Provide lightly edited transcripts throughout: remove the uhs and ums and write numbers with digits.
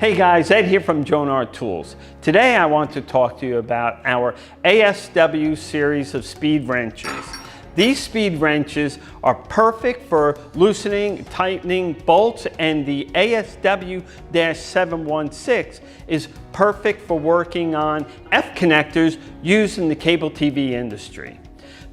Hey guys, Ed here from Jonard Tools. Today I want to talk to you about our ASW series of speed wrenches. These speed wrenches are perfect for loosening, tightening bolts, and the ASW-716 is perfect for working on F connectors used in the cable TV industry.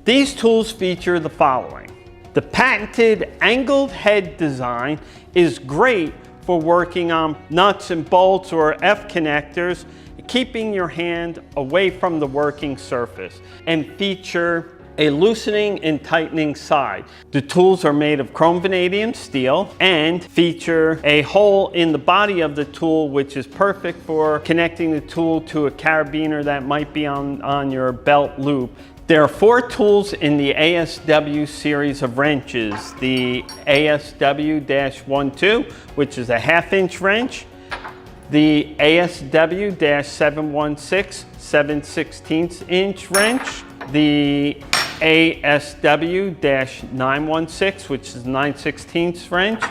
These tools feature the following. The patented angled head design is great for working on nuts and bolts or F connectors, keeping your hand away from the working surface, and feature a loosening and tightening side. The tools are made of chrome vanadium steel and feature a hole in the body of the tool, which is perfect for connecting the tool to a carabiner that might be on your belt loop. There are 4 tools in the ASW series of wrenches. The ASW-12, which is a 1/2-inch wrench. The ASW-716, 7/16" wrench. The ASW-916, which is 9/16" wrench.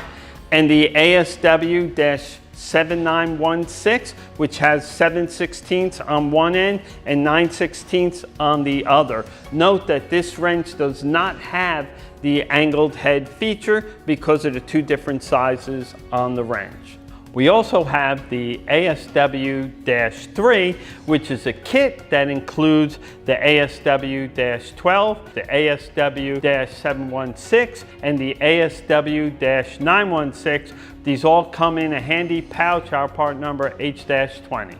And the ASW-7916, which has 7/16 on one end and 9/16 on the other. Note that this wrench does not have the angled head feature because of the 2 different sizes on the wrench. We also have the ASW-3, which is a kit that includes the ASW-12, the ASW-716, and the ASW-916. These all come in a handy pouch, our part number H-20.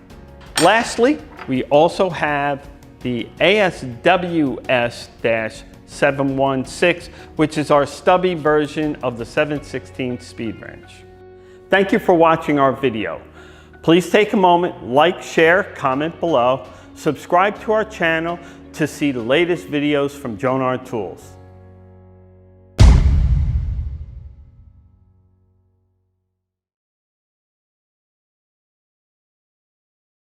Lastly, we also have the ASWS-716, which is our stubby version of the 7/16 speed wrench. Thank you for watching our video. Please take a moment, like, share, comment below, subscribe to our channel to see the latest videos from Jonard Tools.